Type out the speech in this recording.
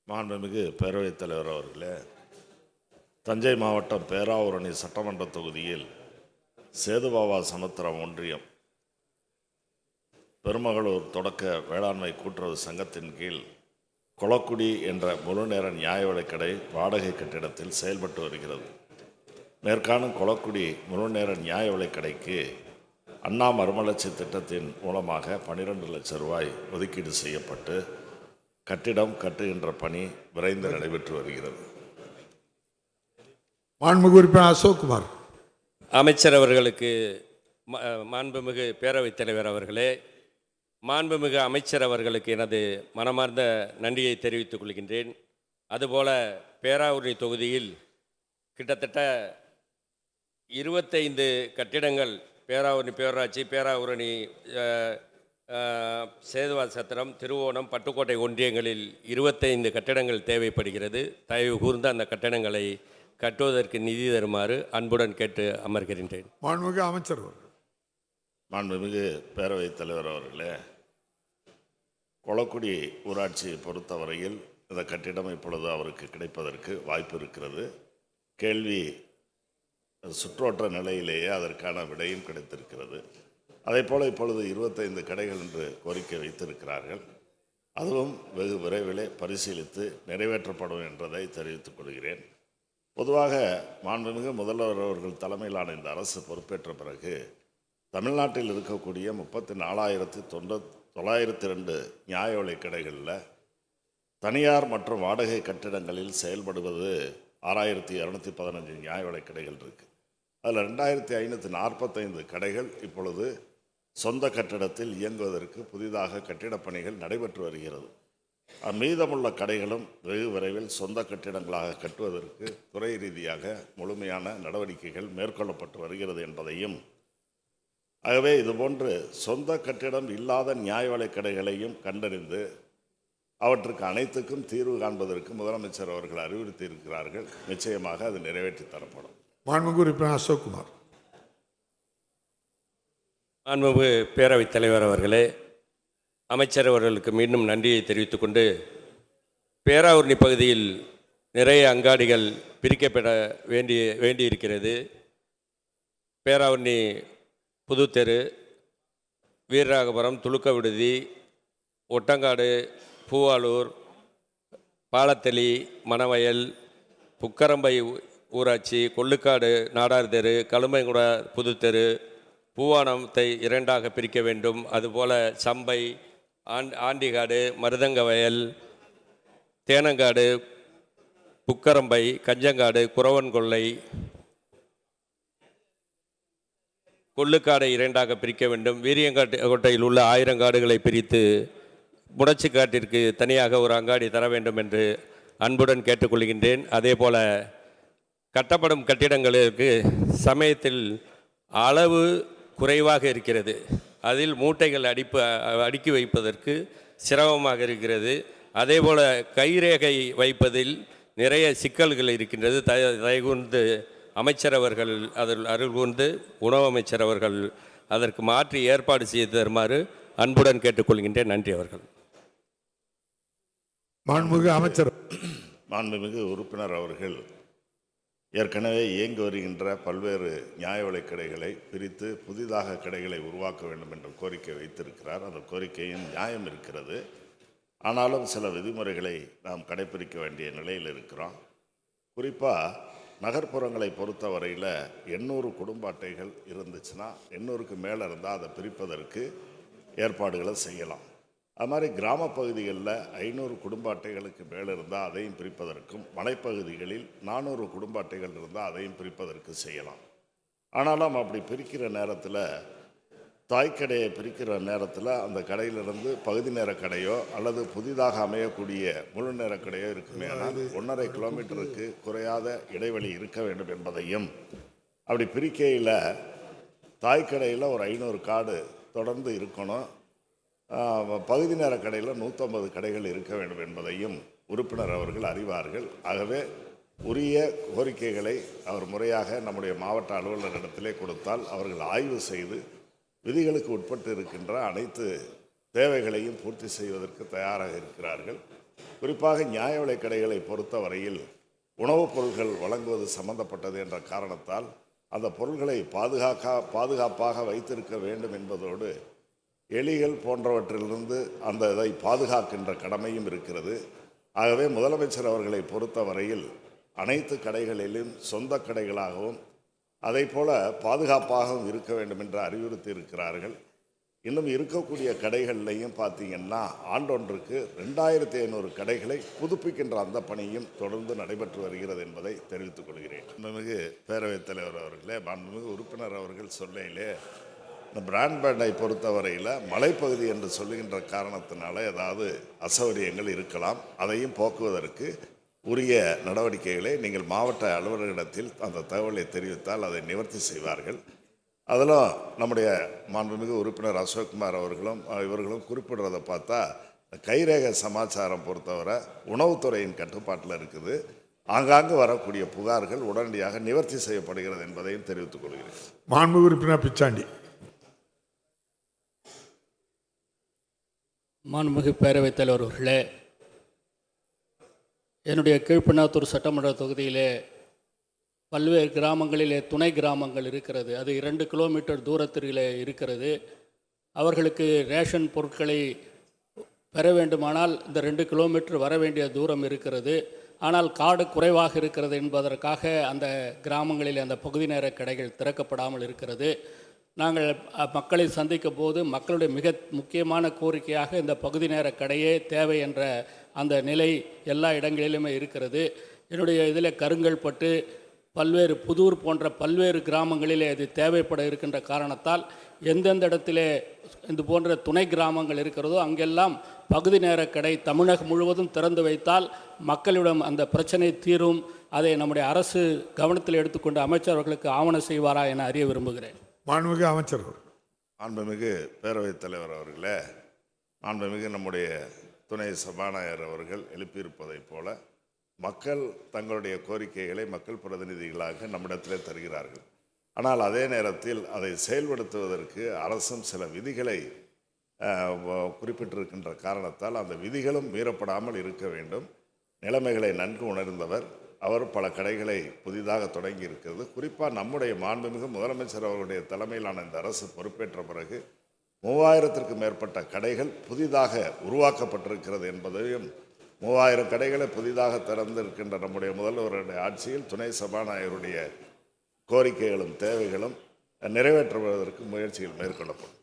மாண்புமிகு பேரவைத் தலைவர் அவர்களே, தஞ்சை மாவட்டம் பேராவூரணி சட்டமன்ற தொகுதியில் சேதுபாவா சமுத்திரம் ஒன்றியம் பெருமகளூர் தொடக்க வேளாண்மை கூட்டுறவு சங்கத்தின் கீழ் கொளக்குடி என்ற முழுநேர நியாய விலைக்கடை வாடகை கட்டிடத்தில் செயல்பட்டு வருகிறது. மேற்காணும் கொளக்குடி முழுநேர நியாய விலைக்கடைக்கு அண்ணா மறுமலர்ச்சி திட்டத்தின் மூலமாக 12 லட்சம் ரூபாய் ஒதுக்கீடு செய்யப்பட்டு கட்டிடம் கட்டுகின்ற பணி விரைந்து நடைபெற்று வருகிறது. மாண்புமிகு உறுப்பினர் அசோக்குமார். அமைச்சர் அவர்களுக்கு மாண்புமிகு பேரவைத் தலைவர் அவர்களே, மாண்புமிகு அமைச்சர் அவர்களுக்கு எனது மனமார்ந்த நன்றியை தெரிவித்துக் கொள்கின்றேன். அதுபோல பேராவூரணி தொகுதியில் கிட்டத்தட்ட 25 கட்டிடங்கள் பேராவூரணி பேரூராட்சி, பேராவூரணி சேதுவா சத்திரம், திருவோணம், பட்டுக்கோட்டை ஒன்றியங்களில் 25 கட்டிடங்கள் தேவைப்படுகிறது. தயவு கூர்ந்து அந்த கட்டிடங்களை கட்டுவதற்கு நிதி தருமாறு அன்புடன் கேட்டு அமர்கின்றேன். மாண்புமிகு அமைச்சர். மாண்புமிகு பேரவைத் தலைவர் அவர்களே, கொளக்குடி ஊராட்சியை பொறுத்தவரையில் இந்த கட்டிடம் இப்பொழுது அவருக்கு கிடைப்பதற்கு வாய்ப்பு இருக்கிறது. கேள்வி சுற்றோட்ட நிலையிலேயே அதற்கான விடையும் கிடைத்திருக்கிறது. அதேபோல் இப்பொழுது 25 கடைகள் என்று கோரிக்கை வைத்திருக்கிறார்கள். அதுவும் வெகு விரைவிலே பரிசீலித்து நிறைவேற்றப்படும் என்றதை தெரிவித்துக் கொள்கிறேன். பொதுவாக மாண்புமிகு முதல்வர் அவர்கள் தலைமையிலான இந்த அரசு பொறுப்பேற்ற பிறகு தமிழ்நாட்டில் இருக்கக்கூடிய 34,902 நியாய விலைக் கடைகளில் தனியார் மற்றும் வாடகை கட்டிடங்களில் செயல்படுவது 6,215 நியாய விலைக் கடைகள் இருக்குது. அதில் 2,545 கடைகள் இப்பொழுது சொந்த கட்டிடத்தில் இயங்குவதற்கு புதிதாக கட்டிடப் பணிகள் நடைபெற்று வருகிறது. மீதமுள்ள கடைகளும் வெகு விரைவில் சொந்த கட்டிடங்களாக கட்டுவதற்கு துறை ரீதியாக முழுமையான நடவடிக்கைகள் மேற்கொள்ளப்பட்டு வருகிறது என்பதையும், ஆகவே இதுபோன்று சொந்த கட்டிடம் இல்லாத நியாய விலைக் கடைகளையும் கண்டறிந்து அவற்றுக்கு அனைத்துக்கும் தீர்வு காண்பதற்கு முதலமைச்சர் அவர்கள் அறிவுறுத்தி இருக்கிறார்கள். நிச்சயமாக அது நிறைவேற்றி தரப்படும். மாண்புமிகு உறுப்பினர் அசோக்குமார். மாண்புமிகு பேரவைத் தலைவர் அவர்களே, அமைச்சர் அவர்களுக்கு மீண்டும் நன்றியை தெரிவித்துக் கொண்டு, பேராவூரணி பகுதியில் நிறைய அங்காடிகள் பிரிக்கப்பட வேண்டியிருக்கிறது. பேராவூரணி புதுத்தெரு, வீரராகபுரம், துலுக்க விடுதி, ஒட்டங்காடு, பூவாலூர், பாலத்தளி, மணவயல், புக்கரம்பை ஊராட்சி, கொள்ளுக்காடு, நாடார் தெரு, கழுமைங்குட புதுத்தெரு, பூவானத்தை 2ஆக பிரிக்க வேண்டும். அதுபோல் சம்பை, ஆண்டிகாடு, மருதங்க வயல், தேனங்காடு, புக்கரம்பை, கஞ்சங்காடு, குறவன் கொள்ளை, கொள்ளுக்காடை 2ஆக பிரிக்க வேண்டும். வீரியங்கோட்டையில் உள்ள 1000 காடுகளை பிரித்து முடச்சிக்காட்டிற்கு தனியாக ஒரு அங்காடி தர வேண்டும் என்று அன்புடன் கேட்டுக்கொள்கின்றேன். அதே போல் கட்டப்படும் கட்டிடங்களுக்கு சமயத்தில் அளவு குறைவாக இருக்கிறது. அதில் மூட்டைகள் அடுக்கி வைப்பதற்கு சிரமமாக இருக்கிறது. அதே போல் கைரேகை வைப்பதில் நிறைய சிக்கல்கள் இருக்கின்றது. தயவுந்து அமைச்சர் அவர்கள் அதில் அருள் கூர்ந்து உணவு அமைச்சர் அவர்கள் அதற்கு மாற்றி ஏற்பாடு செய்து தருமாறு அன்புடன் கேட்டுக்கொள்கின்றேன். நன்றி அவர்கள். மாண்புமிகு அமைச்சர். மாண்புமிகு உறுப்பினர் அவர்கள் ஏற்கனவே இயங்கி வருகின்ற பல்வேறு நியாய விலைக் கடைகளை பிரித்து புதிதாக கடைகளை உருவாக்க வேண்டும் என்ற கோரிக்கை வைத்திருக்கிறார். அந்த கோரிக்கையின் நியாயம் இருக்கிறது. ஆனாலும் சில விதிமுறைகளை நாம் கடைபிடிக்க வேண்டிய நிலையில் இருக்கிறோம். குறிப்பாக நகர்ப்புறங்களை பொறுத்தவரையில் 800 குடும்ப அட்டைகள் இருந்துச்சுன்னா 800க்கு மேலே இருந்தால் அதை பிரிப்பதற்கு ஏற்பாடுகளை செய்யலாம். அது மாதிரி கிராம பகுதிகளில் 500 குடும்ப அட்டைகளுக்கு மேலே இருந்தால் அதையும் பிரிப்பதற்கும், மலைப்பகுதிகளில் 400 குடும்ப அட்டைகள் இருந்தால் அதையும் பிரிப்பதற்கு செய்யலாம். ஆனாலும் அப்படி பிரிக்கிற நேரத்தில், தாய்க்கடையை பிரிக்கிற நேரத்தில் அந்த கடையிலிருந்து பகுதி நேர கடையோ அல்லது புதிதாக அமையக்கூடிய முழு நேர கடையோ இருக்குமே, ஆனால் 1.5 கிலோமீட்டருக்கு குறையாத இடைவெளி இருக்க வேண்டும் என்பதையும், அப்படி பிரிக்கையில் தாய்க்கடையில் ஒரு 500 கார்டு தொடர்ந்து இருக்கணும், பகுதி நேர கடையில் 150 கடைகள் இருக்க வேண்டும் என்பதையும் உறுப்பினர் அவர்கள் அறிவார்கள். ஆகவே உரிய கோரிக்கைகளை அவர் முறையாக நம்முடைய மாவட்ட அலுவலரிடத்திலே கொடுத்தால் அவர்கள் ஆய்வு செய்து விதிகளுக்கு உட்பட்டு இருக்கின்ற அனைத்து தேவைகளையும் பூர்த்தி செய்வதற்கு தயாராக இருக்கிறார்கள். குறிப்பாக நியாய விலைக் கடைகளை பொறுத்தவரையில் உணவுப் பொருட்கள் வழங்குவது சம்பந்தப்பட்டது என்ற காரணத்தால் அந்த பொருட்களை பாதுகாப்பாக வைத்திருக்க வேண்டும் என்பதோடு எலிகள் போன்றவற்றிலிருந்து அந்த இதை பாதுகாக்கின்ற கடமையும் இருக்கிறது. ஆகவே முதலமைச்சர் அவர்களை பொறுத்தவரையில் அனைத்து கடைகளிலும் சொந்த கடைகளாகவும் அதை போல பாதுகாப்பாகவும் இருக்க வேண்டும் என்று அறிவுறுத்தி இருக்கிறார்கள். இன்னும் இருக்கக்கூடிய கடைகள்லையும் பார்த்தீங்கன்னா ஆண்டொன்றுக்கு 2500 கடைகளை புதுப்பிக்கின்ற அந்த பணியும் தொடர்ந்து நடைபெற்று வருகிறது என்பதை தெரிவித்துக் கொள்கிறேன். மாண்புமிகு பேரவைத் தலைவர் அவர்களே, மாண்புமிகு உறுப்பினர் அவர்கள் சொல்லையிலே இந்த பிராட்பேண்டை பொறுத்தவரையில் மலைப்பகுதி என்று சொல்லுகின்ற காரணத்தினால ஏதாவது அசௌகரியங்கள் இருக்கலாம். அதையும் போக்குவதற்கு உரிய நடவடிக்கைகளை நீங்கள் மாவட்ட அலுவலரிடத்தில் அந்த தகவலை தெரிவித்தால் அதை நிவர்த்தி செய்வார்கள். அதிலும் நம்முடைய மாண்புமிகு உறுப்பினர் அசோக்குமார் அவர்களும் இவர்களும் குறிப்பிடுறதை பார்த்தா கைரேகை சமாச்சாரம் பொறுத்தவரை உணவுத்துறையின் கட்டுப்பாட்டில் இருக்குது. ஆங்காங்கு வரக்கூடிய புகார்கள் உடனடியாக நிவர்த்தி செய்யப்படுகிறது என்பதையும் தெரிவித்துக் கொள்கிறேன். மாண்புமிகு உறுப்பினர் பிச்சாண்டி. மாண்புமிகு பேரவைத் தலைவர் அவர்களே, என்னுடைய கீழ்பெண்ணாத்தூர் சட்டமன்ற தொகுதியிலே பல்வேறு கிராமங்களிலே துணை கிராமங்கள் இருக்கிறது. அது 2 கிலோமீட்டர் தூரத்திலே இருக்கிறது. அவர்களுக்கு ரேஷன் பொருட்களை பெற வேண்டுமானால் இந்த 2 கிலோமீட்டர் வர வேண்டிய தூரம் இருக்கிறது. ஆனால் காடு குறைவாக இருக்கிறது என்பதற்காக அந்த கிராமங்களில் அந்த பகுதி நேர கடைகள் திறக்கப்படாமல் இருக்கிறது. நாங்கள் மக்களை சந்திக்க போது மக்களுடைய மிக முக்கியமான கோரிக்கையாக இந்த பகுதி நேர கடையே தேவை என்ற அந்த நிலை எல்லா இடங்களிலுமே இருக்கிறது. என்னுடைய இதில் கருங்கல்பட்டு பல்வேறு புதூர் போன்ற பல்வேறு கிராமங்களிலே இது தேவைப்பட இருக்கின்ற காரணத்தால் எந்தெந்த இடத்திலே இது போன்ற துணை கிராமங்கள் இருக்கிறதோ அங்கெல்லாம் பகுதி நேர கடை தமிழகம் முழுவதும் திறந்து வைத்தால் மக்களிடம் அந்த பிரச்சனை தீரும். அதை நம்முடைய அரசு கவனத்தில் எடுத்துக்கொண்டு அமைச்சர் அவர்களுக்கு ஆவணம் செய்வாரா என அறிய விரும்புகிறேன். மாண்புமிகு அமைச்சர். மாண்புமிகு பேரவைத் தலைவர் அவர்களே, மாண்புமிகு நம்முடைய துணை சபாநாயகர் அவர்கள் எழுப்பியிருப்பதைப் போல மக்கள் தங்களுடைய கோரிக்கைகளை மக்கள் பிரதிநிதிகளாக நம்மிடத்திலே தருகிறார்கள். ஆனால் அதே நேரத்தில் அதை செயல்படுத்துவதற்கு அரசும் சில விதிகளை குறிப்பிட்டிருக்கின்ற காரணத்தால் அந்த விதிகளும் மீறப்படாமல் இருக்க வேண்டும். நிலைமைகளை நன்கு உணர்ந்தவர் அவர். பல கடைகளை புதிதாக தொடங்கி இருக்கிறது. குறிப்பாக நம்முடைய மாண்புமிகு முதலமைச்சர் அவர்களுடைய தலைமையிலான இந்த அரசு பொறுப்பேற்ற பிறகு 3000க்கும் மேற்பட்ட கடைகள் புதிதாக உருவாக்கப்பட்டிருக்கிறது என்பதையும் 3000 கடைகளை புதிதாக திறந்திருக்கின்ற நம்முடைய முதல்வருடைய ஆட்சியில் துணை சபாநாயகருடைய கோரிக்கைகளும் தேவைகளும் நிறைவேற்றுவதற்கு முயற்சிகள் மேற்கொள்ளப்படும்.